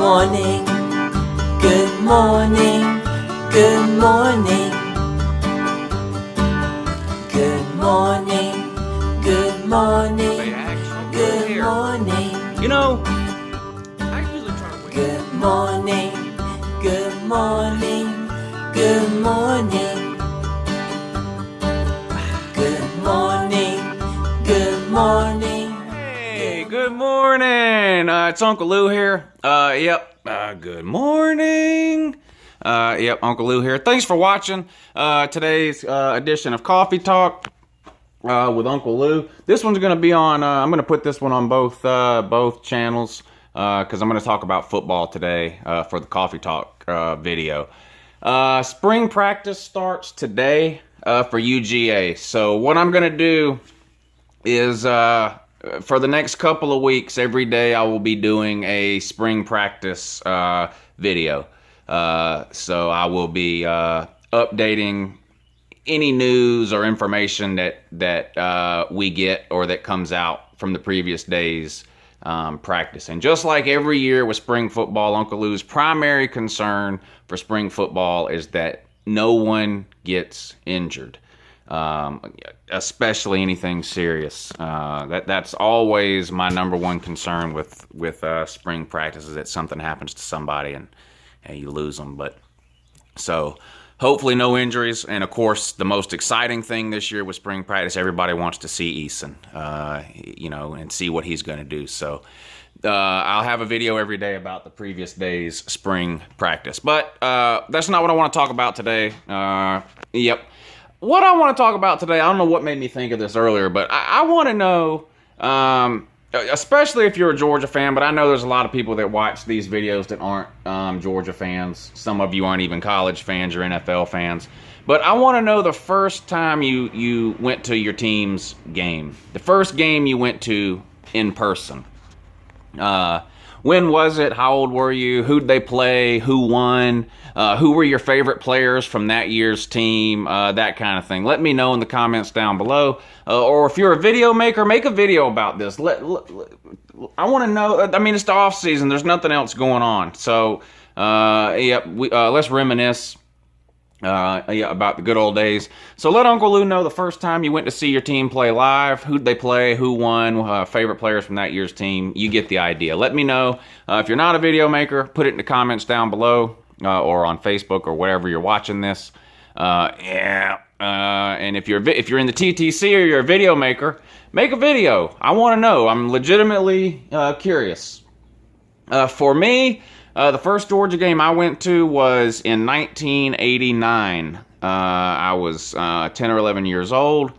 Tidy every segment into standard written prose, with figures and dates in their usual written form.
morning, good morning, good morning. Good morning, good morning, good morning. You know, I usually try to wait. Good morning, good morning, good morning. Good morning, good morning. Hey, good morning. It's Uncle Lou here. Good morning. Uncle Lou here. Thanks for watching today's edition of Coffee Talk with Uncle Lou. This one's going to be on, I'm going to put this one on both channels because I'm going to talk about football today for the Coffee Talk video. Spring practice starts today for UGA. So what I'm going to do is for the next couple of weeks, every day I will be doing a spring practice video. So I will be updating any news or information that we get or that comes out from the previous day's practice. And just like every year with spring football, Uncle Lou's primary concern for spring football is that no one gets injured, especially anything serious. That's always my number one concern with spring practice, is that something happens to somebody and you lose them. But so hopefully no injuries. And of course, the most exciting thing this year with spring practice, everybody wants to see Eason, and see what he's going to do. So I'll have a video every day about the previous day's spring practice. But that's not what I want to talk about today. What I want to talk about today, I don't know what made me think of this earlier, but I want to know, especially if you're a Georgia fan, but I know there's a lot of people that watch these videos that aren't Georgia fans. Some of you aren't even college fans or NFL fans. But I want to know the first time you went to your team's game. The first game you went to in person. When was it? How old were you? Who'd they play? Who won? Who were your favorite players from that year's team? That kind of thing. Let me know in the comments down below. Or if you're a video maker, make a video about this. I want to know. I mean, it's the off season. There's nothing else going on. So, let's reminisce about the good old days. So let Uncle Lou know the first time you went to see your team play live. Who'd they play? Who won? Favorite players from that year's team. You get the idea. Let me know. If you're not a video maker, put it in the comments down below or on Facebook or wherever you're watching this. And if you're in the TTC or you're a video maker, make a video. I want to know. I'm legitimately curious. For me, the first Georgia game I went to was in 1989. I was 10 or 11 years old.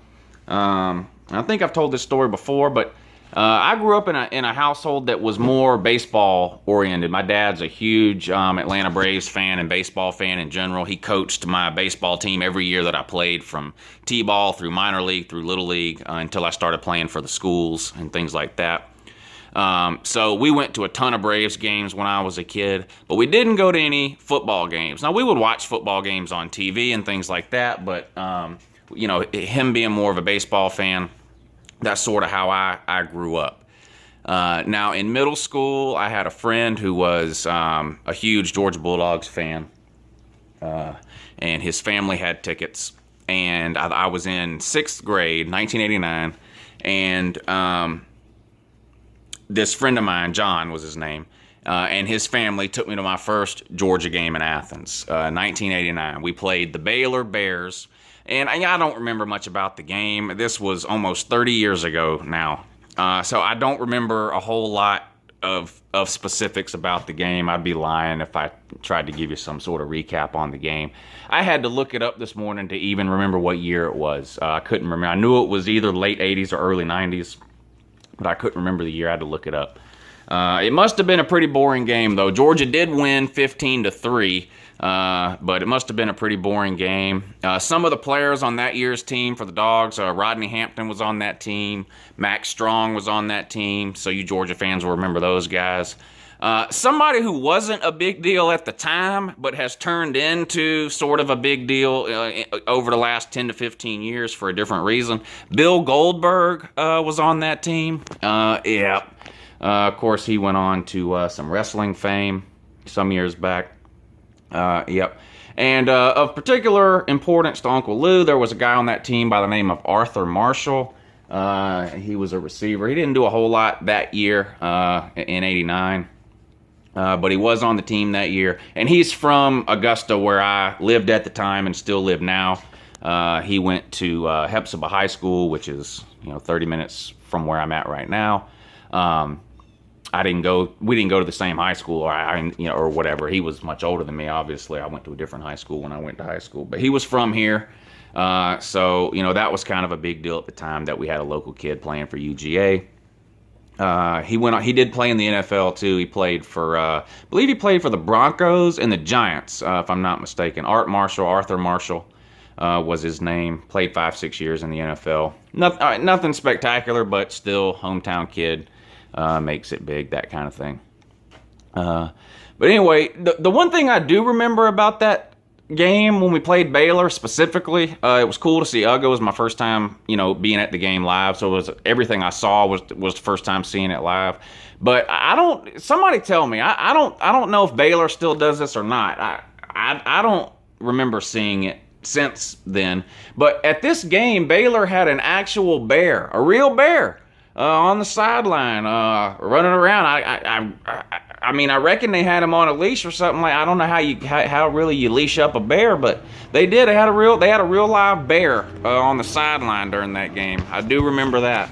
I think I've told this story before, but I grew up in a household that was more baseball oriented. My dad's a huge Atlanta Braves fan and baseball fan in general. He coached my baseball team every year that I played, from T-ball through minor league through little league, until I started playing for the schools and things like that. So we went to a ton of Braves games when I was a kid, but we didn't go to any football games. Now, we would watch football games on TV and things like that, but, him being more of a baseball fan, that's sort of how I grew up. Now, in middle school, I had a friend who was a huge Georgia Bulldogs fan, and his family had tickets, and I was in 6th grade, 1989, and this friend of mine, John was his name, and his family took me to my first Georgia game in Athens, 1989. We played the Baylor Bears, and I don't remember much about the game. This was almost 30 years ago now, so I don't remember a whole lot of specifics about the game. I'd be lying if I tried to give you some sort of recap on the game. I had to look it up this morning to even remember what year it was. I couldn't remember. I knew it was either late 80s or early 90s. But I couldn't remember the year. I had to look it up. It must have been a pretty boring game, though. Georgia did win 15-3, but it must have been a pretty boring game. Some of the players on that year's team for the Dogs, Rodney Hampton was on that team. Max Strong was on that team, so you Georgia fans will remember those guys. Somebody who wasn't a big deal at the time, but has turned into sort of a big deal over the last 10 to 15 years for a different reason. Bill Goldberg was on that team. Of course, he went on to some wrestling fame. some years back. Yep. And of particular importance to Uncle Lou, there was a guy on that team by the name of Arthur Marshall. He was a receiver. He didn't do a whole lot that year in '89. But he was on the team that year. And he's from Augusta, where I lived at the time and still live now. He went to Hepzibah High School, which is 30 minutes from where I'm at right now. We didn't go to the same high school, or whatever. He was much older than me, obviously. I went to a different high school when I went to high school. But he was from here. So, that was kind of a big deal at the time that we had a local kid playing for UGA. He did play in the NFL too. He played for, I believe he played for the Broncos and the Giants, if I'm not mistaken. Arthur Marshall, was his name. Played 5-6 years in the NFL. Nothing spectacular, but still hometown kid, makes it big, that kind of thing. But anyway, the one thing I do remember about that game when we played Baylor specifically, it was cool to see Ugga. It was my first time, being at the game live. So it was everything I saw was the first time seeing it live. But somebody tell me, I don't know if Baylor still does this or not. I don't remember seeing it since then. But at this game, Baylor had an actual bear, a real bear, on the sideline, running around. I reckon they had him on a leash or something. I don't know how really you leash up a bear, but they did. They had a real live bear on the sideline during that game. I do remember that.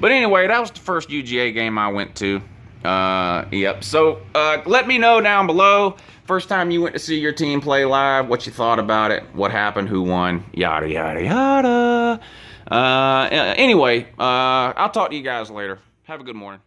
But anyway, that was the first UGA game I went to. Yep. So let me know down below. First time you went to see your team play live, what you thought about it, what happened, who won, yada yada yada. Anyway, I'll talk to you guys later. Have a good morning.